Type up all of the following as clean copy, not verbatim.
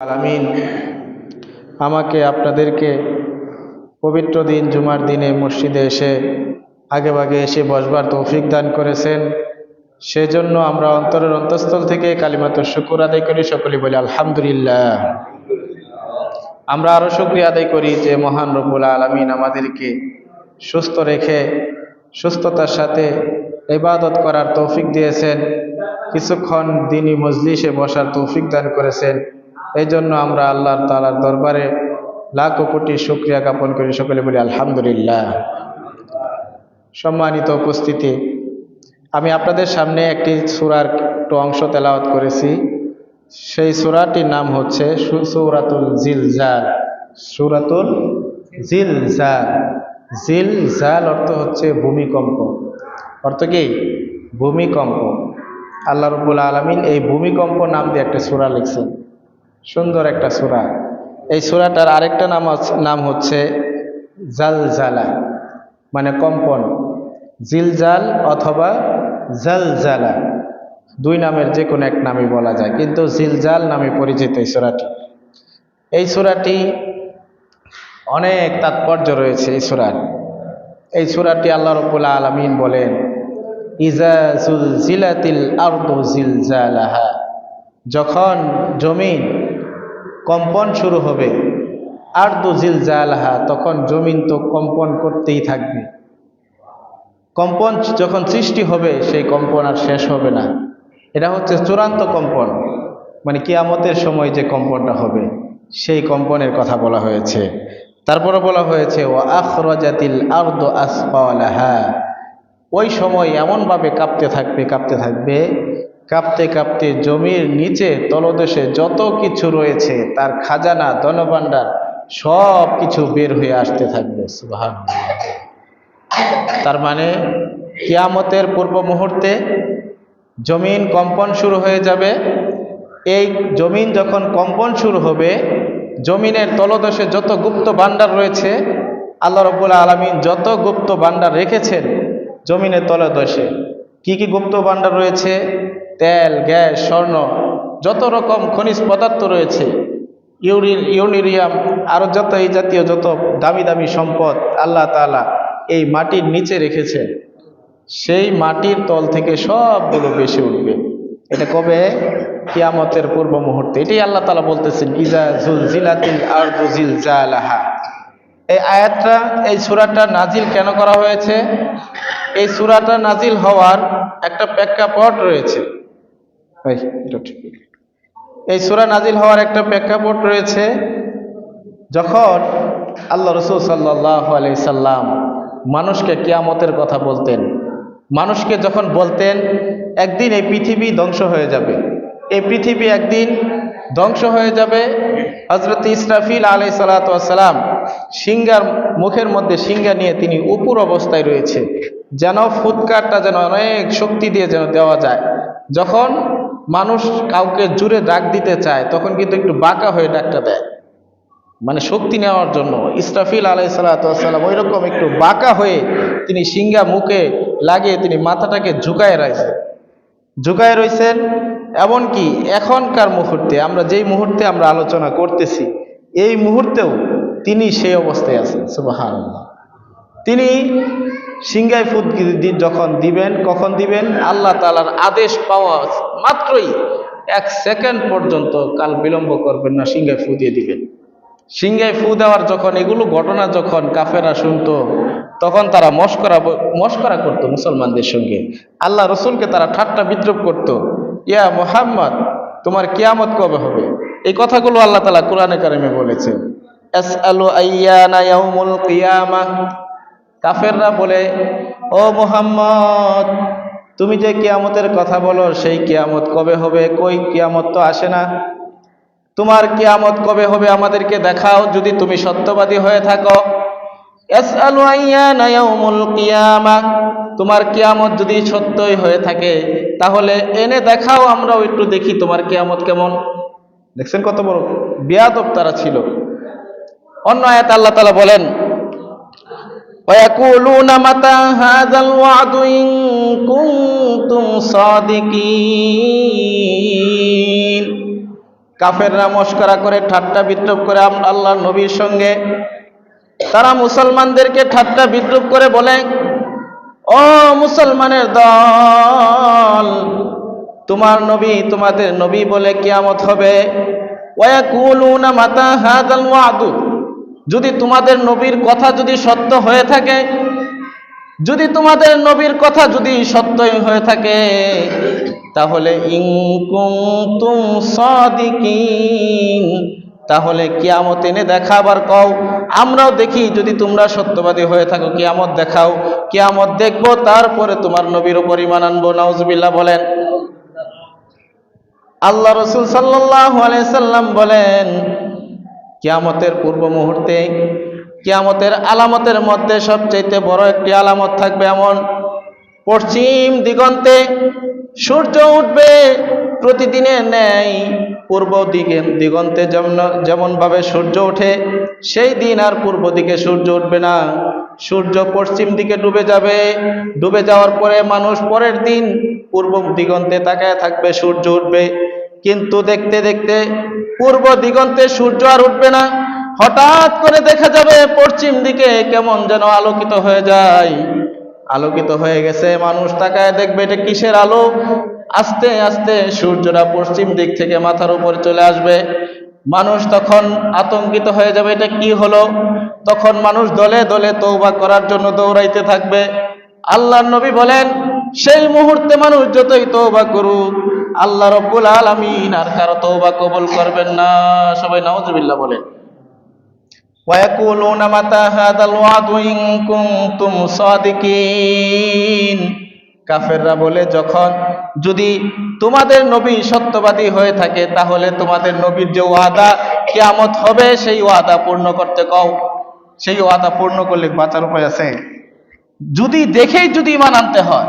আলামিন আমাকে আপনাদেরকে পবিত্র দিন জুমার দিনে মসজিদে এসে আগেভাগে এসে বসবার তৌফিক দান করেছেন। সেজন্য আমরা অন্তরের অন্তঃস্থল থেকে কালিমাতুশ শুকর আদায় করি, সকলে বলি আলহামদুলিল্লাহ। আমরা আরও শুকরিয়া আদায় করি যে মহান রব্বুল আলামিন আমাদেরকে সুস্থ রেখে সুস্থতার সাথে ইবাদত করার তৌফিক দিয়েছেন, কিছুক্ষণ দিনী মজলিসে বসার তৌফিক দান করেছেন। এই জন্য আমরা আল্লাহ তাআলার দরবারে লাখো কোটি শুকরিয়া জ্ঞাপন করি, সকলে বলি আলহামদুলিল্লাহ। সম্মানিত উপস্থিতি, আমি আপনাদের সামনে একটি সূরার একটু অংশ তেলাওয়াত করেছি। সেই সূরাটির নাম হচ্ছে সূরাতুল জিলজাল। সূরাতুল জিলজাল। জিলজাল অর্থ হচ্ছে ভূমিকম্প। অর্থ কি? ভূমিকম্প। আল্লাহ রাব্বুল আলামিন এই ভূমিকম্প নাম দিয়ে একটা সূরা লিখছেন, সুন্দর একটা সূরা। এই সূরাটার আরেকটা নাম হচ্ছে জালজালা, মানে কম্পন। জিলজাল অথবা জালজালা, দুই নামের যে কোনো এক নামই বলা যায়, কিন্তু জিলজাল নামে পরিচিত এই সূরাটি। এই সূরাটি অনেক তাৎপর্য রয়েছে এই সূরার। এই সূরাটি আল্লাহ রাব্বুল আলামিন বলেন, ইজা জুলজিলাতিল আরদু জিলজালাহা, যখন জমিন কম্পন শুরু হবে, আরদু জিলজালাহা, তখন জমিন তো কম্পন করতেই থাকবে। কম্পন যখন সৃষ্টি হবে, সেই কম্পন আর শেষ হবে না। এটা হচ্ছে চূড়ান্ত কম্পন, মানে কিয়ামতের সময় যে কম্পনটা হবে সেই কম্পনের কথা বলা হয়েছে। তারপরে বলা হয়েছে ওয়া আখরাজাতিল আরদু আসফালাহা, ওই সময় এমনভাবে কাঁপতে থাকবে কাঁপতে কাঁপতে জমির নিচে তলদেশে যত কিছু রয়েছে তার খাজানা ধনভাণ্ডার সব কিছু বের হয়ে আসতে থাকবে। সুবহানাল্লাহ। তার মানে কিয়ামতের পূর্ব মুহূর্তে জমিন কম্পন শুরু হয়ে যাবে। এই জমিন যখন কম্পন শুরু হবে, জমিনের তলদেশে যত গুপ্ত ভাণ্ডার রয়েছে, আল্লাহ রাব্বুল আলামিন যত গুপ্ত ভাণ্ডার রেখেছেন জমিনের তলদেশে, কি কি গুপ্ত ভাণ্ডার রয়েছে? তেল, গ্যাস, স্বর্ণ, যত রকম খনিজ পদার্থ রয়েছে, ইউরেনিয়াম, আরও যত এই জাতীয় যত দামি দামি সম্পদ আল্লাহ তাআলা এই মাটির নিচে রেখেছেন, সেই মাটির তল থেকে সবগুলো ভেসে উঠবে। এটা কবে? কিয়ামতের পূর্ব মুহূর্তে। এটাই আল্লাহ তাআলা বলতেছেন, ইজা জুলজিলাতিল আরদু জিলজালাহা। এই আয়াতটা, এই সূরাটা নাজিল কেন করা হয়েছে? এই সূরাটা নাজিল হওয়ার একটা প্রেক্ষাপট রয়েছে। এই সূরা নাজিল হওয়ার একটা প্রেক্ষাপট রয়েছে। যখন আল্লাহ রাসূল সাল্লাল্লাহু আলাইহি সাল্লাম মানুষকে কিয়ামতের কথা বলতেন, মানুষকে যখন বলতেন একদিন এই পৃথিবী ধ্বংস হয়ে যাবে, এই পৃথিবী একদিন ধ্বংস হয়ে যাবে, হযরত ইসরাফিল আলাইহিস সালাতু ওয়াস সালাম সিংহার মুখের মধ্যে সিংহা নিয়ে তিনি উপর অবস্থায় রয়েছে, যেন ফুৎকারটা যেন অনেক শক্তি দিয়ে যেন দেওয়া যায়। যখন মানুষ কাউকে জুড়ে ডাক দিতে চায় তখন কিন্তু একটু বাঁকা হয়ে ডাকটা দেয়, মানে শক্তি নেওয়ার জন্য। ইসরাফিল আলাইহিস সালাতু ওয়াস সালাম ওই রকম একটু বাঁকা হয়ে তিনি সিংহা মুখে লাগিয়ে তিনি মাথাটাকে ঝুঁকায় রয়েছেন। এমনকি এখনকার মুহূর্তে, আমরা যেই মুহূর্তে আমরা আলোচনা করতেছি, এই মুহূর্তেও তিনি সেই অবস্থায় আছেন। সুবহানাল্লাহ। তিনি সিংহায় ফুৎ যখন দিবেন, কখন দিবেন? আল্লাহ তাআলার আদেশ পাওয়া মাত্রই 1 সেকেন্ড পর্যন্ত কাল বিলম্ব করবেন না, সিংহায় ফু দিয়ে দিবেন। সিংহায় ফু দেওয়ার যখন এগুলো ঘটনা যখন কাফেররা শুনতো, তখন তারা মস্করা করত মুসলমানদের সঙ্গে। আল্লাহ রসুলকে তারা ঠাট্টা বিদ্রূপ করত, ইয়া মুহাম্মদ, তোমার কিয়ামত কবে হবে? এই কথাগুলো আল্লাহ তাআলা কোরআনে কারিমে বলেছেন। আসআলু আইয়ানা ইয়াউমুল কিয়ামাহ। কাফেররা বলে, ও মুহাম্মদ, তুমি যে কিয়ামতের কথা বলো, সেই কিয়ামত কবে হবে? কই, কিয়ামত তো আসে না। তোমার কিয়ামত কবে হবে আমাদেরকে দেখাও, যদি তুমি সত্যবাদী হয়ে থাকো। ইয়াসআলু আইয়ানা ইয়াউমুল কিয়ামাহ, তোমার কিয়ামত যদি সত্যই হয়ে থাকে তাহলে এনে দেখাও, আমরাও একটু দেখি তোমার কিয়ামত কেমন। দেখছেন কত বড় বেয়াদব তারা ছিল। অন্য আয়াতে আল্লাহ তাআলা বলেন, وَيَقُولُونَ مَتَى هَذَا الْوَعْدُ إِن كُنتُمْ صَادِقِينَ। কাফেররা মশকরা করে, ঠাট্টা বিদ্রূপ করে আল্লাহর নবীর সঙ্গে। তারা মুসলমানদেরকে ঠাট্টা বিদ্রূপ করে বলে, ও মুসলমানের দল, তোমার নবী, তোমাদের নবী বলে কিয়ামত হবে। ওয়ায়াকুলুনা মাতা হাযাল ওয়াদু, যদি তোমাদের নবীর কথা যদি সত্য হয়ে থাকে, যদি তোমাদের নবীর কথা যদি সত্যই হয়ে থাকে, তাহলে ইন কুনতুম সাদিকিন, তাহলে কিয়ামত এনে দেখাবার কও, আমরাও দেখি যদি তোমরা সত্যবাদী হয়ে থাকো, কিয়ামত দেখাও, কিয়ামত দেখবো, তারপরে তোমার নবীর উপর ঈমান আনবো। নাউজুবিল্লাহ বলেন। আল্লাহ রাসূল সাল্লাল্লাহু আলাইহি সাল্লাম বলেন, কিয়ামতের পূর্ব মুহূর্তে, কিয়ামতের আলামতের মধ্যে সবচেয়ে বড় একটি আলামত থাকবে এমন, পশ্চিম দিগন্তে সূর্য উঠবে প্রতিদিনের ন্যায়। পূর্ব দিগন্তে যেমন ভাবে সূর্য ওঠে, সেই দিন আর পূর্ব দিকে সূর্য উঠবে না, সূর্য পশ্চিম দিকে ডুবে যাবে। ডুবে যাওয়ার পরে মানুষ পরের দিন পূর্ব দিগন্তে তাকায় থাকবে, সূর্য উঠবে। কিন্তু দেখতে দেখতে পূর্ব দিগন্তে সূর্য আর উঠবে না, হঠাৎ করে দেখা যাবে পশ্চিম দিকে কেমন যেন আলোকিত হয়ে যায়। আলোকিত হয়ে গেছে, মানুষ তাকায় দেখবে এটা কিসের আলো। আস্তে আস্তে সূর্যটা পশ্চিম দিক থেকে মাথার উপরে চলে আসবে। মানুষ তখন আতঙ্কিত হয়ে যাবে, এটা কি হলো। তখন মানুষ দলে দলে তওবা করার জন্য দৌড়াইতে থাকবে। আল্লাহর নবী বলেন, সেই মুহূর্তে মানুষ যতই তওবা করুক, আল্লাহ রাব্বুল আলামিন আর কারো তওবা কবুল করবেন না। সবাই নাউজুবিল্লাহ বলেন। ওয়ায়াকুলুনা মাতা হাযাল ওয়াদু ইন কুনতুম সাদিকিন, কাফেররা বলে, যখন যদি তোমাদের নবী সত্যবাদী হয়ে থাকে, তাহলে তোমাদের নবীর যে ওয়াদা কিয়ামত হবে, সেই ওয়াদা পূর্ণ করতে কও। সেই ওয়াদা পূর্ণ করলে বাঁচার উপায় আছে? যদি দেখেই যদি ঈমান আনতে হয়,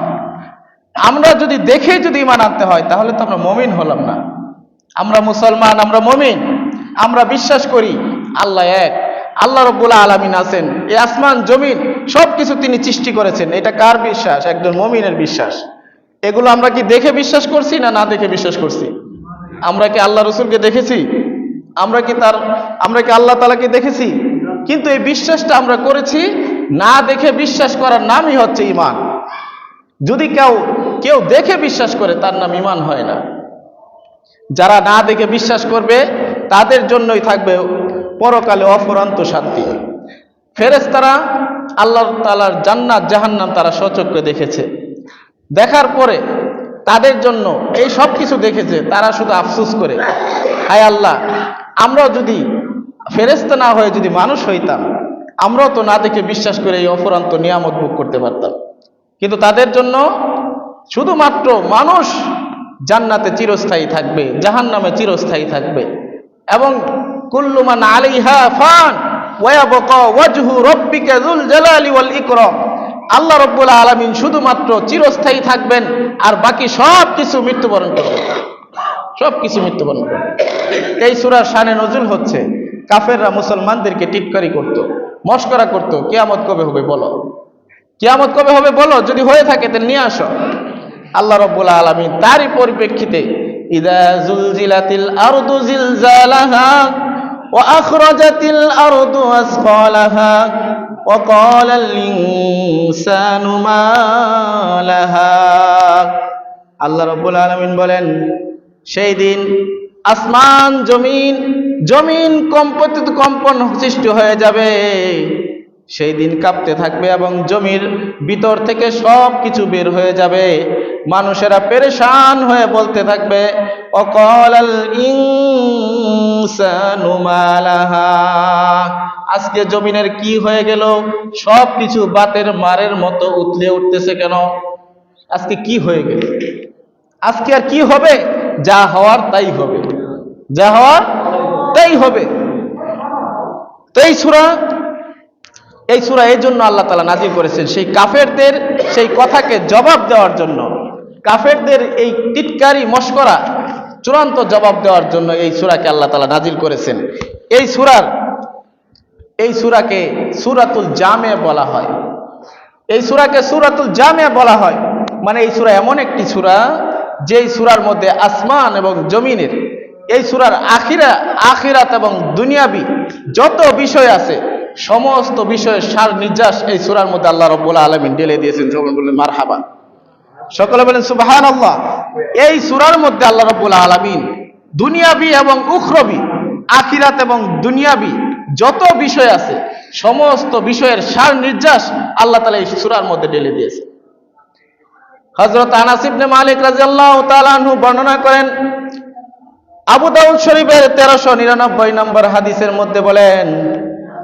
আমরা যদি দেখেই যদি ঈমান আনতে হয়, তাহলে তো আমরা মুমিন হলাম না। আমরা মুসলমান, আমরা মুমিন, আমরা বিশ্বাস করি আল্লাহ এক, আল্লাহ রাব্বুল আলামিন আছেন, এই আসমান জমিন সবকিছু তিনি সৃষ্টি করেছেন। এটা কার বিশ্বাস? একজন মুমিনের বিশ্বাস। এগুলো আমরা কি দেখে বিশ্বাস করছি না না দেখে বিশ্বাস করছি? আমরা কি আল্লাহ রাসূলকে দেখেছি? আমরা কি আল্লাহ তাআলাকে দেখেছি? কিন্তু এই বিশ্বাসটা আমরা করেছি না দেখে। বিশ্বাস করার নামই হচ্ছে ঈমান। যদি কেউ দেখে বিশ্বাস করে, তার নাম ঈমান হয় না। যারা না দেখে বিশ্বাস করবে, তাদের জন্যই থাকবে পরকালে অফুরন্ত শান্তি। ফেরেশতারা আল্লাহ তাআলার জান্নাত জাহান্নাম তারা স্বচক্ষে দেখেছে। দেখার পরে তাদের জন্য এই সব কিছু দেখেছে, তারা শুধু আফসোস করে, হায় আল্লাহ, আমরাও যদি ফেরেশতা না হয়ে যদি মানুষ হইতাম, আমরাও তো না দেখে বিশ্বাস করে এই অফুরন্ত নিয়ামত ভোগ করতে পারতাম। কিন্তু তাদের জন্য শুধুমাত্র মানুষ জান্নাতে চিরস্থায়ী থাকবে, জাহান্নামে চিরস্থায়ী থাকবে। এবং কুল্লু মান আলাইহা ফান ওয়া ইয়াবকা ওয়াজহু রাব্বিকা যুল জালালি ওয়াল ইকরাম, আল্লাহ রাব্বুল আলামিন শুধুমাত্র চিরস্থায়ী থাকবেন, আর বাকি সব কিছু মৃত্যুবরণ করবে, সব কিছু মৃত্যুবরণ করবে। এই সূরার শানে নজুল হচ্ছে, কাফেররা মুসলমানদেরকে টিটকারি করত, মশকরা করত, কিয়ামত কবে হবে বলো, কিয়ামত কবে হবে বলো, যদি হয়ে থাকে তাহলে নিয়ে আসো। আল্লাহ রাব্বুল আলামিন তারই পরিপ্রেক্ষিতে, ইযা যুলজিলাতিল আরদু জিলজালাহা ওয়া আখরাজাতিল আরদু আসকালাহা ওয়া ক্বালাল ইনসানু মা লাহা, আল্লাহ রাব্বুল আলামিন বলেন, সেই দিন আসমান জমিন কম্পন সৃষ্টি হয়ে যাবে। সেই দিন কাঁপতে থাকবে এবং জমির ভিতর থেকে সব কিছু বের হয়ে যাবে। মানুষেরা পেরেশান হয়ে বলতে থাকবে, অকালাল ইনসানু মা লাহা, আজকে জমিনের কি হয়ে গেল? সব কিছু বাতের মারের মতো উতলে উঠতেছে কেন? আজকে কি হয়ে গেল? আজকে আর কি হবে? যা হওয়ার তাই হবে, যা হওয়ার তাই হবে। তো এই সূরা এই জন্য আল্লাহ তাআলা নাযিল করেছেন, সেই কাফেরদের সেই কথাকে জবাব দেওয়ার জন্য, কাফেরদের এই টিটকারি মশকরা চূড়ান্ত জবাব দেওয়ার জন্য এই সূরাকে আল্লাহ তাআলা নাযিল করেছেন। এই সূরাকে সূরাতুল জামিয়া বলা হয়। এই সূরাকে সূরাতুল জামিয়া বলা হয়, মানে এই সূরা এমন একটি সূরা যেই সূরার মধ্যে আসমান এবং জমিনের এই সূরার আখিরাত এবং দুনিয়াবি যত বিষয় আছে সমস্ত বিষয়ের সার নির্যাস এই সূরার মধ্যে আল্লাহ রাব্বুল আলামিন ঢেলে দিয়েছেন। সকলে বলেন মারহাবা, সকলে বলেন সুবহানাল্লাহ। এই সূরার মধ্যে আল্লাহ রাব্বুল আলামিন দুনিয়াবি এবং উখরবি, আখিরাত এবং দুনিয়াবি যত বিষয় আছে সমস্ত বিষয়ের সার নির্যাস আল্লাহ তাআলা এই সূরার মধ্যে ঢেলে দিয়েছে। হযরত আনাস ইবনে মালিক রাদিয়াল্লাহু তাআলা আনহু বর্ণনা করেন, আবু দাউদ শরীফের 1399 নম্বর হাদিসের মধ্যে বলেন,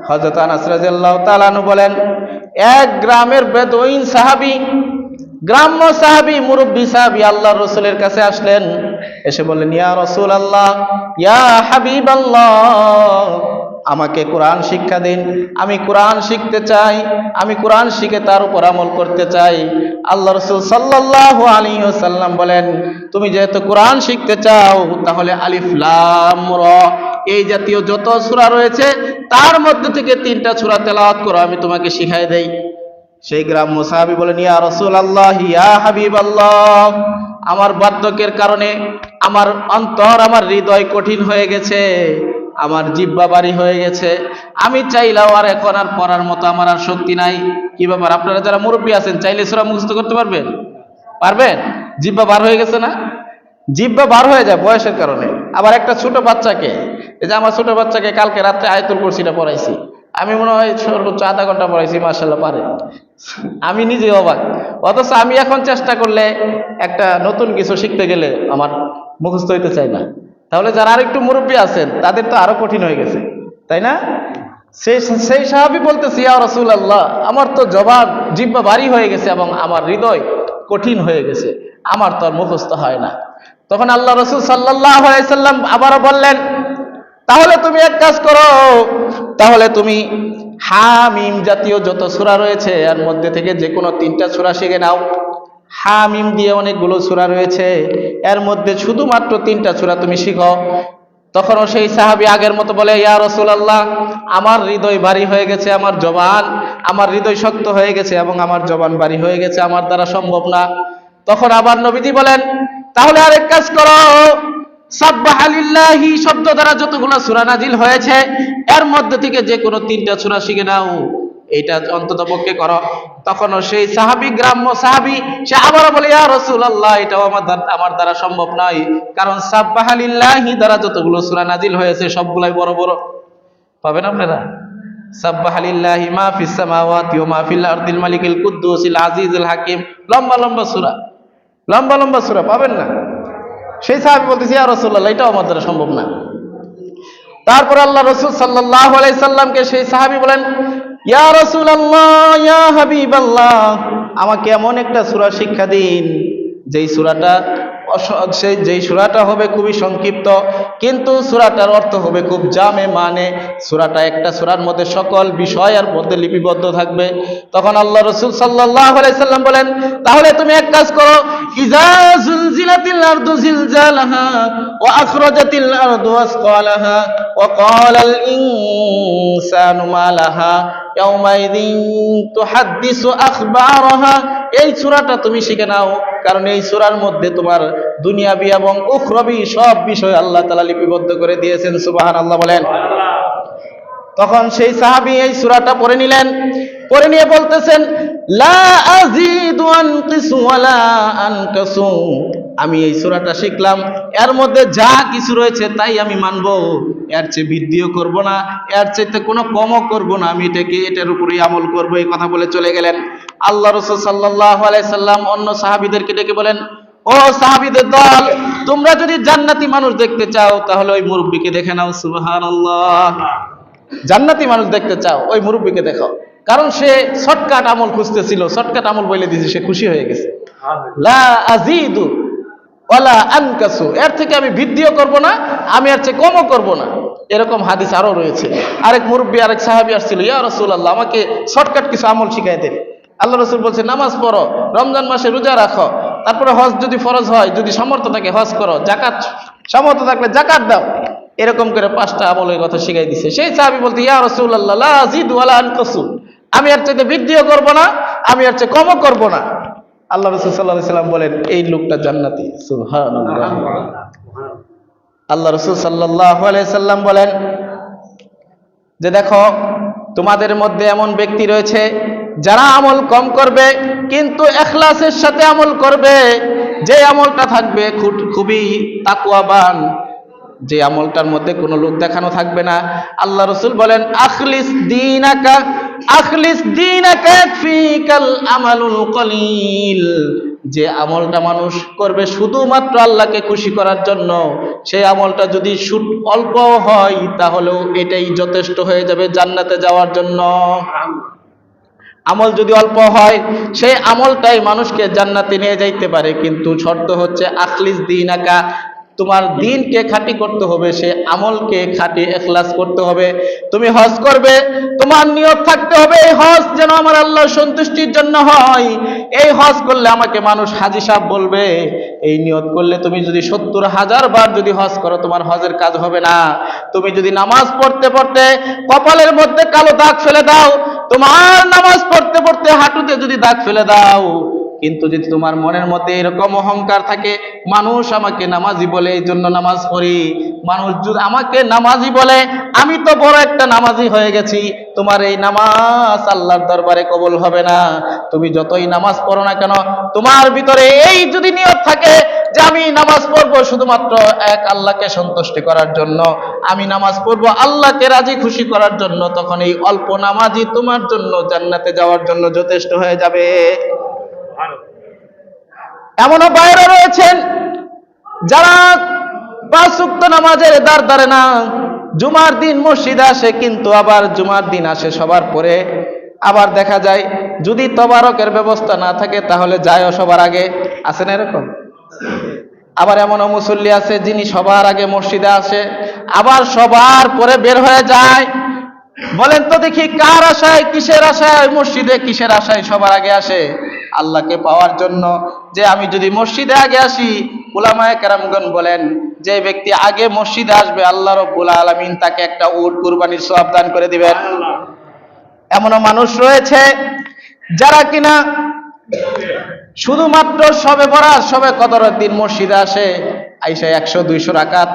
হযরত আনাস রাদিয়াল্লাহু তাআলা আনহু বলেন, এক গ্রামের বেদুইন সাহাবী, গ্রাম্য সাহাবী, মুরব্বী সাহাবী আল্লাহর রাসূলের কাছে আসলেন। এসে বললেন, ইয়া রাসূলুল্লাহ, ইয়া হাবিবাল্লাহ, আমাকে কোরআন শিক্ষা দিন, আমি কোরআন শিখতে চাই, আমি কোরআন শিখে তার উপর আমল করতে চাই। আল্লাহ রাসূল সাল্লাল্লাহু আলাইহি ওয়াসাল্লাম বলেন, তুমি যেহেতু কোরআন শিখতে চাও তাহলে আলিফ লাম র এই জাতীয় যত সূরা রয়েছে তার মধ্যে থেকে 3টা সূরা তেলাওয়াত করো, আমি তোমাকে শিখাই দেই। সেই গ্রাম্য সাহাবী বলেন, ইয়া রাসূলুল্লাহ, ইয়া হাবিবাল্লাহ, আমার বার্ধক্যের কারণে আমার অন্তর, আমার হৃদয় কঠিন হয়ে গেছে, আমার জিহ্বা ভারী হয়ে গেছে, আমি চাইলেও আর এখন আর পড়ার মতো আমার আর শক্তি নাই। কি ব্যাপার, আপনারা যারা মুরব্বী আছেন চাইলে সূরা মুখস্থ করতে পারবেন? পারবেন? জিহ্বা বার হয়ে গেছে না? জিহ্বা বার হয়ে যায় বয়সের কারণে। আবার একটা ছোট বাচ্চাকে, এই যে আমার ছোট বাচ্চাকে কালকে রাত্রে আয়াতুল কুরসিটা পড়াইছি, আমি মনে হয় সর্বোচ্চ আধা ঘন্টা পড়াইছি, মাশাআল্লাহ পারে, আমি নিজে অবাক। অথচ আমি এখন চেষ্টা করলে একটা নতুন কিছু শিখতে গেলে আমার মুখস্থ হইতে চাই না। তাহলে যারা আরেকটু মুরব্বী আছেন তাদের তো আরো কঠিন হয়ে গেছে, তাই না? সেই সাহাবী বলতেছে, ইয়া রাসূলুল্লাহ, আমার তো জবান, জিহ্বা ভারী হয়ে গেছে এবং আমার হৃদয় কঠিন হয়ে গেছে, আমার তো আর মুখস্থ হয় না। তখন আল্লাহ রাসূল সাল্লাল্লাহু আলাইহি সাল্লাম আবারও বললেন, তাহলে তুমি এক কাজ করো, তাহলে তুমি হামিম জাতীয় যত সূরা রয়েছে এর মধ্যে থেকে যে কোনো 3টা সূরা শিখে নাও। হামিম দিয়ে অনেকগুলো সূরা রয়েছে, এর মধ্যে শুধুমাত্র 3টা সূরা তুমি শিখো। তখনও সেই সাহাবী আগের মতো বলে, ইয়া রাসূলুল্লাহ, আমার হৃদয় ভারী হয়ে গেছে, আমার হৃদয় শক্ত হয়ে গেছে এবং আমার জবান ভারী হয়ে গেছে, আমার দ্বারা সম্ভব না। তখন আবার নবীজি বলেন, তাহলে আরেক কাজ করো, সাব্বাহা লিল্লাহি শব্দ দ্বারা যতগুলো সূরা নাজিল হয়েছে এর মধ্যে থেকে যে কোনো 3টা সূরা শিখে নাও, এটা অন্তত পক্ষে করো। তখনও সেই সাহাবী, গ্রাম্য সাহাবী, সে আবারও বলে, ইয়া রাসূলুল্লাহ, এটাও আমার দ্বারা সম্ভব নয়, কারণ সাব্বাহা লিল্লাহি দ্বারা যতগুলো সূরা নাজিল হয়েছে সবগুলাই বড় বড়। পাবেন আপনারা? সাব্বাহা লিল্লাহি মা ফিস সামাওয়াতি ওয়া মা ফিল আরদিল মালিকিল কুদ্দুসিল আজিজুল হাকিম, লম্বা লম্বা সূরা পাবেন না। সেই সাহাবী বলতেছে, ইয়া রাসূলুল্লাহ, এটাও আমার দ্বারা সম্ভব না। তারপর আল্লাহ রাসূল সাল্লাল্লাহু আলাইহি সাল্লামকে সেই সাহাবী বলেন, ইয়া রাসূলুল্লাহ, ইয়া হাবিবাল্লাহ, আমাকে এমন একটা সূরা শিক্ষা দিন যেই সূরাটা হবে খুবই সংক্ষিপ্ত, কিন্তু সূরাটার অর্থ হবে খুব জামে, মানে সূরাটা একটা সূরার মধ্যে সকল বিষয়ের মধ্যে লিপিবদ্ধ থাকবে। তখন আল্লাহ রাসূল সাল্লাল্লাহু আলাইহি সাল্লাম বলেন, তাহলে তুমি এক কাজ করো, ইযা যুলজিলাতিল আরদু জিলজালাহা ওয়া আখরাজাতিল আরদু আসকালাহা ওয়া ক্বালাল ইনসানু মা লাহা ইয়াউমাইযিন তুহাদ্দিসু আখবারাহা, এই সূরাটা তুমি শিখে নাও, কারণ এই সূরার মধ্যে তোমার দুনিয়াবি এবং উখরবি সব বিষয় আল্লাহ তাআলা লিপিবদ্ধ করে দিয়েছেন। সুবহানাল্লাহ বলেন। তখন সেই সাহাবী এই সূরাটা পড়ে নিলেন, পড়ে নিয়ে বলতেছেন, লা আযীদু আনকিসু ওয়ালা আনকাসু, আমি এই সূরাটা শিখলাম, এর মধ্যে যা কিছু রয়েছে তাই আমি মানব, এর চেয়ে বৃদ্ধিও করব না, এর চাইতে কোনো কমও করব না, আমি এটার উপরেই আমল করব। এই কথা বলে চলে গেলেন। আল্লাহ রাসূল সাল্লাল্লাহু আলাইহি সাল্লাম অন্য সাহাবীদেরকে ডেকে বলেন, ও সাহাবীদের দল, তোমরা যদি জান্নাতি মানুষ দেখতে চাও তাহলে ওই মুরব্বিকে দেখে নাও। সুবহানাল্লাহ, জান্নাতি মানুষ দেখতে চাও ওই মুরব্বিকে দেখো, কারণ সে শর্টকাট আমল খুঁজতেছিল, শর্টকাট আমল বলে দিয়েছে, সে খুশি হয়ে গেছে। লা আযীদু ওয়ালা আনকাসু, এর থেকে আমি বৃদ্ধিও করব না, আমি এর চেয়ে কমও করব না। এরকম হাদিস আরো রয়েছে। আরেক মুরব্বী, আরেক সাহাবী আসছিল, ইয়া রাসূলুল্লাহ, আমাকে শর্টকাট কিছু আমল শিখাই দেন। আল্লাহ রাসূল বলছে, নামাজ পড়ো, রমজান মাসে রোজা রাখো, তারপরে হজ যদি ফরজ হয়, যদি সামর্থ্য থাকে হজ করো, যাকাত সামর্থ্য থাকলে যাকাত দাও। এরকম করে 5টা আমলের কথা শিখাই দিছে। সেই সাহাবী বলতে, ইয়া রাসূলুল্লাহ, লা আযীদু ওয়ালা আনকাসু, আমি এর চাইতে বৃদ্ধিও করব না, আমি এর চেয়ে কমও করব না। আল্লাহ রাসূল সাল্লাল্লাহু আলাইহি সাল্লাম বলেন, এই লোকটা জান্নাতি। সুবহানাল্লাহ। আল্লাহ রাসূল সাল্লাল্লাহু আলাইহি সাল্লাম বলেন যে দেখো, তোমাদের মধ্যে এমন ব্যক্তি রয়েছে যারা আমল কম করবে কিন্তু ইখলাসের সাথে আমল করবে, যে আমলটা থাকবে খুবই তাকওয়াবান, যে আমলটার মধ্যে কোনো লোক দেখানো থাকবে না। আল্লাহ রাসূল বলেন আখলিস দীনাকা ইয়াকফিকাল আমালুল কলিল, যে আমলটা মানুষ করবে শুধুমাত্র আল্লাহকে খুশি করার জন্য, সেই আমলটা যদি অল্প হয় তাহলেও এটাই যথেষ্ট হয়ে যাবে জান্নাতে যাওয়ার জন্য। আমল যদি অল্প হয় সেই আমলটাই মানুষকে জান্নাতে নিয়ে যাইতে পারে, কিন্তু শর্ত হচ্ছে আখলিস দীনাকা, তোমার দিনকে খাঁটি করতে হবে, সে আমলকে খাঁটি ইখলাস করতে হবে। তুমি হজ করবে, তোমার নিয়ত থাকতে হবে এই হজ যেন আমার আল্লাহর সন্তুষ্টির জন্য হয়, এই হজ করলে আমাকে মানুষ হাজী সাহেব বলবে। এই নিয়ত করলে তুমি যদি ৭০,০০০ বার যদি হজ করো তোমার হজের কাজ হবে না। তুমি যদি নামাজ পড়তে পড়তে কপালের মধ্যে কালো দাগ ফেলে দাও, তোমার নামাজ পড়তে পড়তে হাঁটুতে যদি দাগ ফেলে দাও, কিন্তু যদি তোমার মনের মধ্যে এরকম অহংকার থাকে, মানুষ আমাকে নামাজি বলে এই জন্য নামাজ পড়ি, মানুষ যদি আমাকে নামাজি বলে আমি তো বড় একটা নামাজি হয়ে গেছি, তোমার এই নামাজ আল্লাহর দরবারে কবুল হবে না। তুমি যতই নামাজ পড়ো না কেন, তোমার ভিতরে এই যদি নিয়ত থাকে যে আমি নামাজ পড়বো শুধুমাত্র এক আল্লাহকে সন্তুষ্ট করার জন্য, আমি নামাজ পড়বো আল্লাহকে রাজি খুশি করার জন্য, তখন এই অল্প নামাজই তোমার জন্য জান্নাতে যাওয়ার জন্য যথেষ্ট হয়ে যাবে। এমনও বাইরে রয়েছেন যারা ৫ ওয়াক্ত নামাজের দ্বার ধরে না, জুমার দিন মসজিদে আসে কিন্তু আবার জুমার দিন আসে সবার পরে, আবার দেখা যায় যদি তবারকের ব্যবস্থা না থাকে তাহলে যায়ও সবার আগে, আছে না এরকম? আবার এমনও মুসল্লি আছে যিনি সবার আগে মসজিদে আসে আবার সবার পরে বের হয়ে যায়। বলেন তো দেখি কার আশায়, কিসের আশায় মসজিদে, কিসের আশায় সবার আগে আসে? আল্লাহকে পাওয়ার জন্য। যে আমি যদি মসজিদে আগে আসি, উলামায়ে কেরামগণ বলেন যে ব্যক্তি আগে মসজিদে আসবে আল্লাহ রাব্বুল আলামিন তাকে একটা উট কুরবানির সওয়াব দান করে দিবেন। এমনও মানুষ রয়েছে যারা কিনা শুধুমাত্র শবে বরাত, শবে কদরের দিন মসজিদে আসে, আইসা ১০০-২০০ রাকাত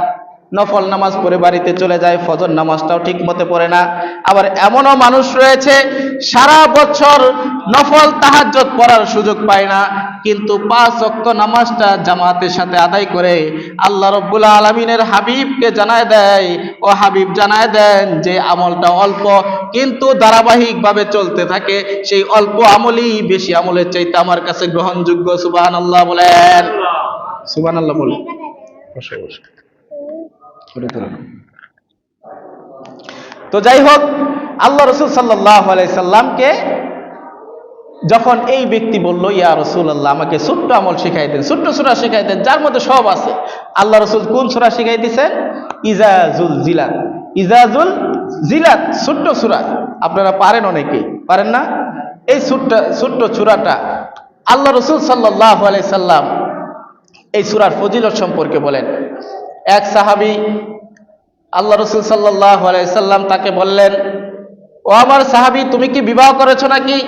নফল নামাজ পড়ে বাড়িতে চলে যায়, ফজর নামাজটাও ঠিক মতো পড়ে না। আবার এমনও মানুষ রয়েছে সারা বছর নফল তাহাজ্জুদ পড়ার সুযোগ পায় না, কিন্তু ৫ ওয়াক্ত নামাজটা জামাতের সাথে আদায় করে আল্লাহ রাব্বুল আলামিনের হাবিবকে জানায় দেয়, ও হাবিব জানায় দেন যে আমলটা অল্প কিন্তু ধারাবাহিকভাবে চলতে থাকে, সেই অল্প আমলই বেশি আমলের চাইতে আমার কাছে গ্রহণযোগ্য। সুবহানাল্লাহ বলেন, সুবহানাল্লাহ বলেন। তো যাই হোক, আল্লাহ রাসূল সাল্লাল্লাহু আলাইহি সাল্লামকে যখন এই ব্যক্তি বলল, ইয়া রাসূলুল্লাহ আমাকে ছোট্ট আমল শিখাই দেন, ছোট্ট সূরা শিখাই দেন যার মধ্যে সব আছে। আল্লাহ রাসূল কোন সূরা শিখাই দিয়েছেন? ইজাজুল জিলাত। ইজাজুল জিলাত ছোট্ট সূরা, আপনারা পারেন, অনেকেই পারেন না। এই ছোট্ট সূরাটা আল্লাহ রাসূল সাল্লাল্লাহু আলাইহি সাল্লাম এই সূরার ফজিলত সম্পর্কে বলেন। এক সাহাবী আল্লাহ রাসূল সাল্লাল্লাহু আলাইহি সাল্লাম তাকে বললেন, ও আমার সাহাবী তুমি কি বিবাহ করেছো নাকি?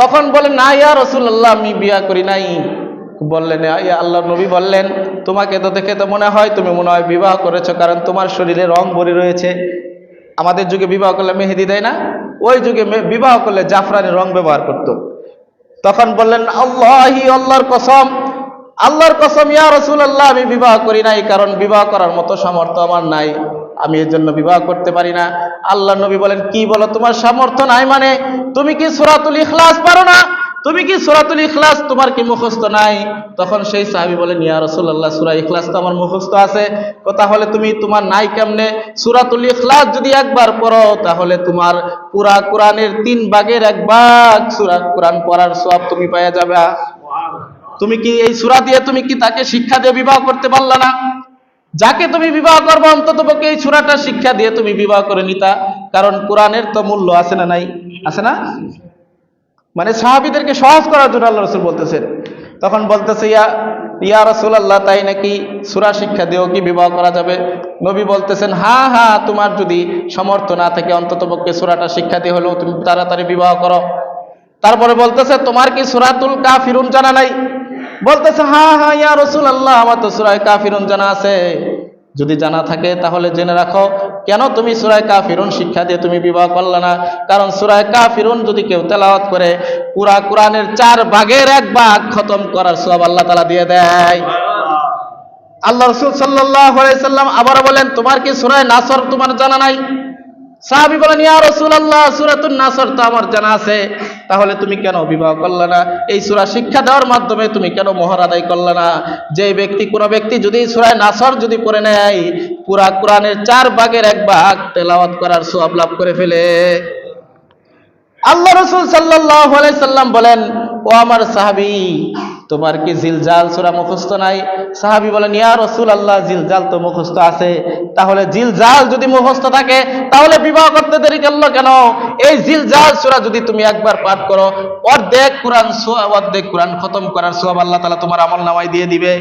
তখন বলেন, না ইয়া রাসূলুল্লাহ আমি বিয়ে করি নাই। বললেন, ইয়া আল্লাহর নবী বললেন, তোমাকে তো দেখে তো মনে হয় তুমি মনে হয় বিবাহ করেছো, কারণ তোমার শরীরে রং ভরে রয়েছে। আমাদের যুগে বিবাহ করলে মেহেদি দেয় না, ওই যুগে বিবাহ করলে জাফরানি রং ব্যবহার করত। তখন বললেন, আল্লাহি, আল্লাহর কসম, আল্লাহর কসম ইয়া রাসূলুল্লাহ আমি বিবাহ করি নাই, কারণ বিবাহ করার মতো সামর্থ্য আমার নাই, আমি এর জন্য বিবাহ করতে পারি না। আল্লাহর নবী বলেন, কি বলো তোমার সামর্থ্য নাই মানে? তুমি কি সূরাতুল ইখলাস পারো না? তুমি কি সূরাতুল ইখলাস তোমার কি মুখস্থ নাই? তখন সেই সাহাবী বলেন, ইয়া রাসূলুল্লাহ সূরা ইখলাস তো আমার মুখস্থ আছে। তাহলে তুমি তোমার নাই কেমনে? সূরাতুল ইখলাস যদি একবার পড়ো তাহলে তোমার পুরা কোরআনের 3 ভাগের 1 ভাগ সূরা কোরআন পড়ার সওয়াব তুমি পেয়ে যাবে। তুমি কি এই সূরা দিয়ে তুমি কি তাকে শিক্ষা দিয়ে বিবাহ করতে পারলা না? যাকে তুমি বিবাহ করবে অন্ততপক্ষে এই সূরাটা শিক্ষা দিয়ে তুমি বিবাহ করে নিতা, কারণ কোরআনের তো মূল্য আছে না, নাই আছে না? মানে সাহাবীদেরকে সহজ করার জন্য আল্লাহ রাসূল বলতেছেন। তখন বলতেছে, ইয়া রাসূলুল্লাহ তাই নাকি? সূরা শিক্ষা দিয়েও কি বিবাহ করা যাবে? নবী বলতেছেন, হ্যাঁ হ্যাঁ, তোমার যদি সামর্থ্য না থাকে অন্ততপক্ষে সূরাটা শিক্ষা দিয়ে হলেও তুমি তাড়াতাড়ি বিবাহ করো। তারপরে বলতেছে, তোমার কি সূরাতুল কাফিরুন জানা নাই? বলতেছে, হ্যাঁ হ্যাঁ ইয়া রাসূলুল্লাহ আমার তো সূরা কাফিরুন জানা আছে। যদি জানা থাকে তাহলে জেনে রাখো, কেন তুমি সূরা কাফিরুন শিক্ষা দিয়ে তুমি বিবাহ করলে না? কারণ সূরা কাফিরুন যদি কেউ তেলাওয়াত করে, পুরা কোরআনের 4 ভাগের 1 ভাগ খতম করার সওয়াব আল্লাহ তাআলা দিয়ে দেয়। আল্লাহ রাসূল সাল্লাল্লাহু আলাইহি সাল্লাম আবার বলেন, তোমার কি সূরা নাসর তোমার জানা নাই? সাহাবী বলেন, ইয়া রাসূলুল্লাহ, সূরাতুন নাসর তো আমার জানা আছে। তাহলে তুমি কেন বিবাহ করলে না? এই সূরা শিক্ষা দেওয়ার মাধ্যমে তুমি কেন মোহর আদায় করলে না? যে ব্যক্তি, কোন ব্যক্তি যদি সূরা নাসর যদি পড়ে নেয়, পুরা কোরআনের 4 ভাগের 1 ভাগ তেলাওয়াত করার সওয়াব লাভ করে ফেলে। আল্লাহ রাসূল সাল্লাল্লাহু আলাইহি সাল্লাম বলেন, ও আমার সাহাবী, তোমার কি জিলজাল সূরা মুখস্থ নাই? সাহাবী বলেন, ইয়া রাসূলুল্লাহ, জিলজাল তো মুখস্থ আছে। তাহলে জিলজাল যদি মুখস্থ থাকে তাহলে বিবাহ করতে দেরি করলো কেন? এই জিলজাল সূরা যদি তুমি একবার পাঠ করো, অর্ধেক কোরআন খতম করার সওয়াব আল্লাহ তাআলা তোমার আমলনামায় দিয়ে দিবে।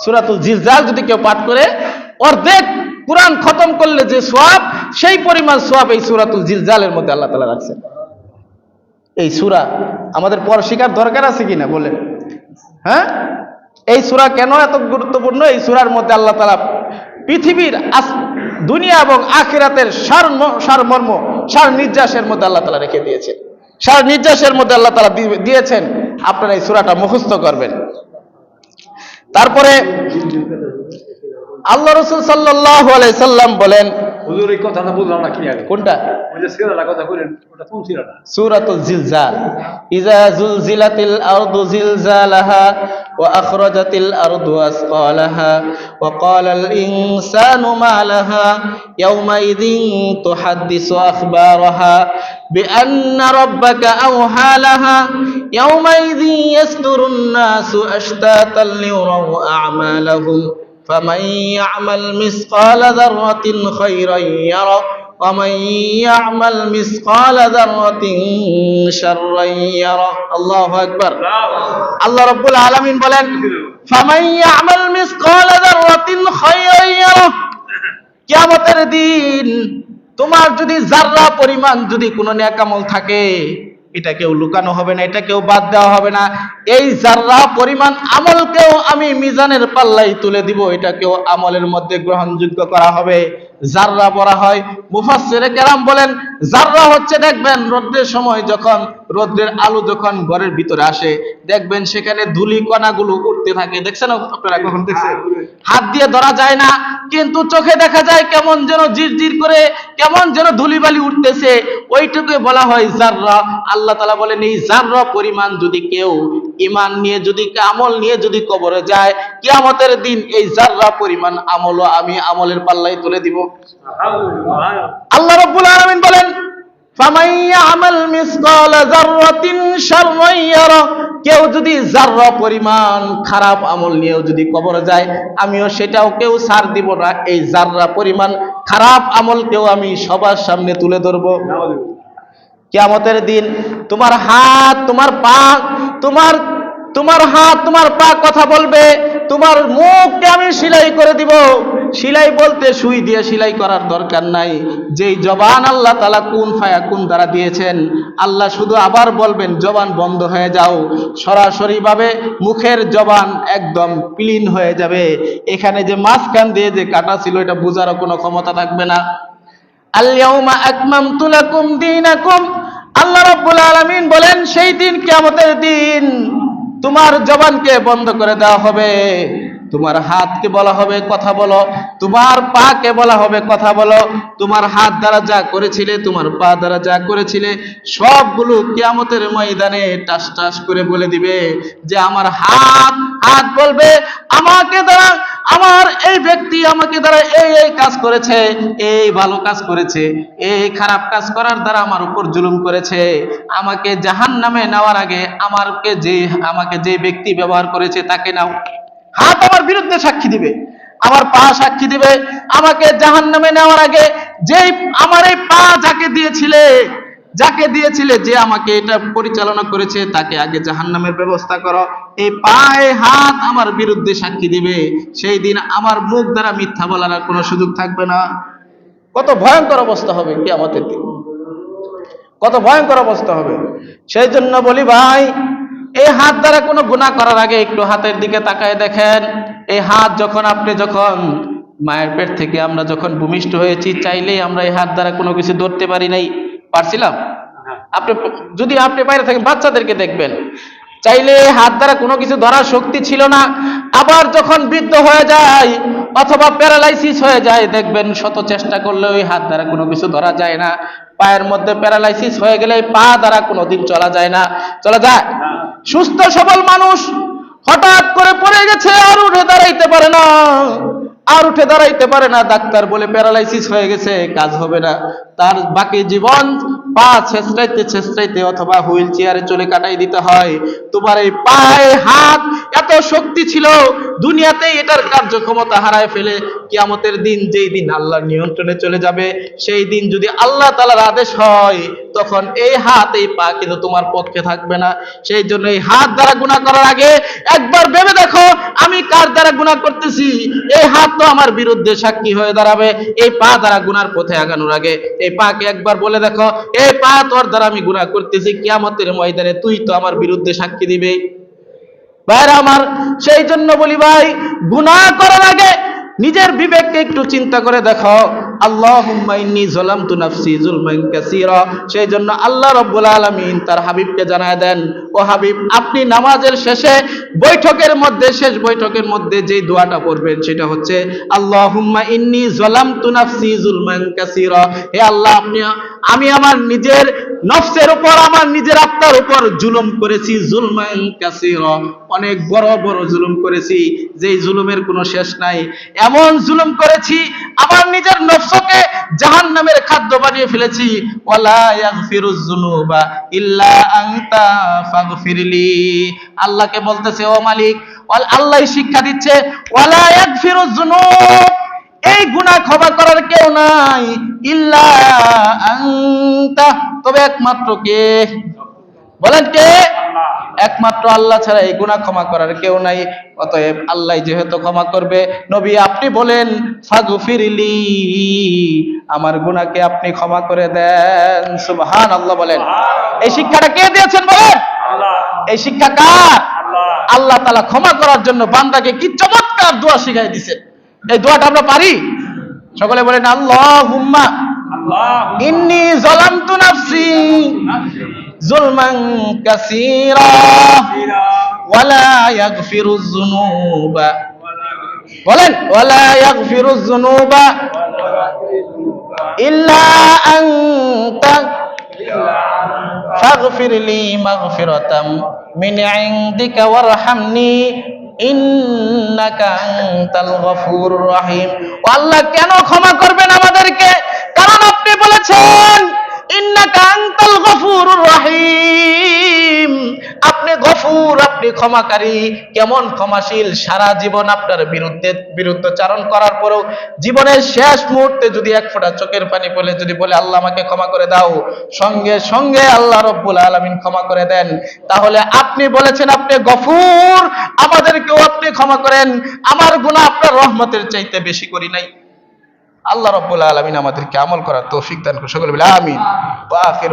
সূরাতুল জিলজাল যদি কেউ পাঠ করে, অর্ধেক কোরআন খতম করলে যে সওয়াব, সেই পরিমাণ সওয়াব এই সূরাতুল জিলজালের মধ্যে আল্লাহ তাআলা রাখছেন। এই সূরা আমাদের পড়া শেখার দরকার আছে কিনা বলেন? হ্যাঁ, এই সূরা কেন এত গুরুত্বপূর্ণ? এই সূরার মধ্যে আল্লাহ তাআলা পৃথিবীর দুনিয়া এবং আখিরাতের সারমর্ম, সার নির্যাসের মধ্যে আল্লাহ তাআলা রেখে দিয়েছেন। সার নির্যাসের মধ্যে আল্লাহ তাআলা দিয়েছেন, আপনারা এই সূরাটা মুখস্থ করবেন। তারপরে আল্লাহ রাসূল সাল্লাল্লাহু আলাইহি সাল্লাম বলেন, হুজুর এই কথাটা বুঝলাম না ক্লিয়ার। কোনটা? ওই যে সূরাটা কথা কইলেন, ওটা কোন সূরাটা? সূরাতুল জিলজাল। ইযা যুলজিলাতিল আরদু জিলজালাহা ওয়া আখরাজাতিল আরদু আসকালাহা ওয়া ক্বালাল ইনসানু মা লাহা ইয়াওমাইযিন তুহাদ্দিসু আখবারাহা বিআন্না রাব্বাকা আওহা লাহা ইয়াওমাইযিন ইয়াসদুরুন নাসু আশতাতান লিয়ারাউ আ'মালাহুম ফামান ইয়া'মাল মিসকালা যাররাতিন খায়রান ইয়ারা ومن يعمل مثقال ذرة شرا يره। আল্লাহু আকবার। আল্লাহ রাব্বুল আলামিন বলেন, ফামান ইয়া'মাল মিসকালা যাররাতিন খায়রান ইয়ারা। কিয়ামতের দিন তোমার যদি যাররা পরিমাণ যদি কোনো নেক আমল থাকে, এটা কেউ লুকানো হবে না, এটা কেউ বাদ দেওয়া হবে না। এই যাররা পরিমাণ আমলকেও আমি মিজানের পাল্লায় তুলে দিব, এটাকেও আমলের মধ্যে গ্রহণযোগ্য করা হবে। যাররা বলা হয়, মুফাসসিরে কেরাম বলেন, যাররা হচ্ছে, দেখবেন রোদ্রের সময় যখন রোদ্রের আলো যখন ঘরের ভিতরে আসে, দেখবেন সেখানে ধুলি কণাগুলো উঠতে থাকে। দেখছেন আপনারা? কখন দেখছেন? হাত দিয়ে ধরা যায় না, কিন্তু চোখে দেখা যায় কেমন যেন জিরজির করে, কেমন যেন ধুলিবালি উঠতেছে, ওইটুকু বলা হয় যাররা। আল্লাহ তাআলা বলেন, এই যাররা পরিমাণ যদি কেউ ঈমান নিয়ে, যদি আমল নিয়ে যদি কবরে যায়, কিয়ামতের দিন এই যাররা পরিমাণ আমলও আমি আমলের পাল্লায় তুলে দিব। আল্লাহ রাব্বুল আলামিন বলেন, ফামান ইয়া'মাল মিসকালা যাররাতিন শাররান ইয়ারা। কেউ যদি যাররা পরিমাণ খারাপ আমল নিয়েও যদি কবরে যায়, আমিও সেটাও কেউ ছাড় দিব না। এই যাররা পরিমাণ খারাপ আমলকেও আমি সবার সামনে তুলে ধরব। কিয়ামতের দিন তোমার হাত, তোমার পা, তোমার হাত, তোমার পা কথা বলবে, তোমার মুখকে আমি সেলাই করে দিব। সেলাই বলতে সুই দিয়ে সেলাই করার দরকার নাই। যেই জবান আল্লাহ তাআলা কুন ফায়াকুন দ্বারা দিয়েছেন, আল্লাহ শুধু আবার বলবেন, জবান বন্ধ হয়ে যাও। সরাসরি ভাবে মুখের জবান একদম ক্লিন হয়ে যাবে। এখানে যে মাঝখান দিয়ে যে কাটা ছিল, এটা বোঝারও কোনো ক্ষমতা থাকবে না। আল ইয়াউমা আকমামতু লাকুম দীনাকুম। আল্লাহ রাব্বুল আলামিন বলেন, সেই দিন, কিয়ামতের দিন, তোমার জবানকে বন্ধ করে দেওয়া হবে। তোমার হাতকে বলা হবে কথা বলো, তোমার পাকে বলা হবে কথা বলো। তোমার হাত দ্বারা যা করেছিলে, তোমার পা দ্বারা যা করেছিলে, সবগুলো কিয়ামতের ময়দানে টাস টাস করে বলে দিবে যে আমার হাত বলবে, আমাকে দ্বারা, আমার এই ব্যক্তি আমাকে দ্বারা এই এই কাজ করেছে, এই ভালো কাজ করেছে, এই খারাপ কাজ করার দ্বারা আমার উপর জুলুম করেছে। আমাকে জাহান্নামে নেওয়ার আগে আমাকে যে ব্যক্তি ব্যবহার করেছে তাকে নাও। হাত আমার বিরুদ্ধে সাক্ষী দিবে, আমার পা সাক্ষী দিবে। আমাকে জাহান্নামে নেওয়ার আগে যেই আমার এই পা যাকে দিয়েছিলে, যে আমাকে এটা পরিচালনা করেছে, তাকে আগে জাহান্নামের ব্যবস্থা করো। এই পা, এই হাত আমার বিরুদ্ধে সাক্ষী দিবে। সেই দিন আমার মুখ দ্বারা মিথ্যা বলার আর কোনো সুযোগ থাকবে না। কত ভয়ঙ্কর অবস্থা হবে কিয়ামতের দিন, কত ভয়ঙ্কর অবস্থা হবে। সেই জন্য বলি ভাই, এই হাত দ্বারা কোনো গুনাহ করার আগে একটু হাতের দিকে তাকায় দেখেন। এই হাত যখন আপনি মায়ের পেট থেকে আমরা যখন ভূমিষ্ঠ হয়েছি, চাইলেই আমরা এই হাত দ্বারা কোনো কিছু ধরতে পারি নাই, পারছিলাম? আপনি যদি আপনি বাইরে থাকেন, বাচ্চাদেরকে দেখবেন, চাইলে হাত দ্বারা কোনো কিছু ধরার শক্তি ছিল না। আবার যখন বৃদ্ধ হয়ে যায় অথবা প্যারালাইসিস হয়ে যায়, দেখবেন শত চেষ্টা করলে ওই হাত দ্বারা কোনো কিছু ধরা যায় না। পায়ের মধ্যে প্যারালাইসিস হয়ে গেলে পা দ্বারা কোনোদিন চলা যায় না, চলা যায়? সুস্থ সবল মানুষ হঠাৎ করে পড়ে গেছে, আর উঠে দাঁড়াইতে পারে না, আর উঠে দাঁড়াইতে পারে না, ডাক্তার বলে প্যারালাইসিস হয়ে গেছে, কাজ হবে না, তার বাকি জীবন পা ছেঁচড়াইতে ছেঁচড়াইতে অথবা হুইল চেয়ারে চলে কাটাই দিতে হয়। তোমার এই পায়ে হাত এত শক্তি ছিল, দুনিয়াতেই এটার কার্যক্ষমতা হারায় ফেলে কিয়ামতের দিন, যেই দিন আল্লাহর নিয়ন্ত্রণে চলে যাবে, সেই দিন যদি আল্লাহ তাআলার আদেশ হয়, তখন এই হাত এই পা কিন্তু তোমার পক্ষে থাকবে না। সেই জন্য এই হাত দ্বারা গুনাহ করার আগে একবার ভেবে দেখো, আমি কার দ্বারা গুনাহ করতেছি। এই হাত তো আমার বিরুদ্ধে সাক্ষী হয়ে দাঁড়াবে। এই পা দ্বারা গুনার পথে আগানোর আগে এই পাকে একবার বলে দেখো, এই পা তোর দ্বারা আমি গুনাহ করতেছি, কিয়ামতের ময়দানে তুই তো আমার বিরুদ্ধে সাক্ষী দিবে। ভাইরা আমার, সেই জন্য বলি ভাই, গুনাহ করার আগে নিজের বিবেককে একটু চিন্তা করে দেখো। আল্লাহুম্মা ইন্নী যালামতু নাফসি যুলমান কাসীরা। সেই জন্য আল্লাহ রাব্বুল আলামিন তার হাবিবকে জানায় দেন, ও হাবিব, আপনি নামাজের শেষে বৈঠকের মধ্যে, শেষ বৈঠকের মধ্যে যে দোয়াটা পড়বেন সেটা হচ্ছে আল্লাহুম্মা ইন্নী যালামতু নাফসি যুলমান কাসীরা। হে আল্লাহ, আমি আমার নিজের নফসের উপর, আমার নিজের আত্মার উপর জুলুম করেছি, যুলমান কাসীরা, অনেক বড় বড় জুলুম করেছি, যেই জুলুমের কোনো শেষ নাই। এমন জুলুম করেছি, আমার নিজের নফসকে জাহান্নামের খাদ্য বানিয়ে ফেলেছি। ওয়ালা ইয়াগফিরুজ যুনুবা ইল্লা আনতা ফাগফিরলি। আল্লাহকে বলতেছে, ও মালিক, আল্লাহই শিক্ষা দিচ্ছে, ওয়ালা ইয়াগফিরুজ যুনুব, এই গুনাহ ক্ষমা করার কেউ নাই, ইল্লা আনতা, তবে একমাত্র কে? বলেন কে? একমাত্র আল্লাহ ছাড়া এই গুনাহ ক্ষমা করার কেউ নাই। অতএব আল্লাহ যেহেতু ক্ষমা করবে, নবী আপনি বলেন ফাগফিরলি, আমার গুনাহকে আপনি ক্ষমা করে দেন। সুবহানাল্লাহ বলেন। এই শিক্ষাটা কে দিয়েছেন বলেন? এই শিক্ষা কার? আল্লাহ তাআলা ক্ষমা করার জন্য বান্দাকে কি চমৎকার দোয়া শিখাই দিয়েছেন। এই দোয়াটা আমরা পারি? সকলে বলেন আল্লাহুম্মা ইন্নী যালামতু নাফসি যুলমান কাসীরা ওয়ালা ইয়াগফিরুজ যুনুবা, বলেন ওয়ালা ইয়াগফিরুজ যুনুবা ইল্লা আনতা ফাগফিরলি মাগফিরাতাম মিন ইনদিকা ওয়ারহামনি ইন্নাকা আনতাল গফুরুর রহিম। ও আল্লাহ, কেন ক্ষমা করবেন আমাদেরকে? কারণ আপনি বলেছেন ইন্নাকা আনতাল গফুরুর রহিম, আপনি গফুর, আপনি ক্ষমাকারী। কেমন ক্ষমাশীল! সারা জীবন আপনার বিরুদ্ধাচারণ করার পরেও জীবনের শেষ মুহূর্তে যদি এক ফোঁটা চোখের পানি পড়ে যদি বলে আল্লাহ আমাকে ক্ষমা করে দাও, সঙ্গে সঙ্গে আল্লাহ রব্বুল আলামিন ক্ষমা করে দেন। তাহলে আপনি বলেছেন আপনি গফুর, আমাদেরকেও আপনি ক্ষমা করেন। আমার গুনাহ আপনার রহমতের চাইতে বেশি করি নাই। আল্লাহ রাব্বুল আলামিন আমাদেরকে আমল করার তৌফিক দান করুন। সকলে বলে আমিন। ওয়া আখিরু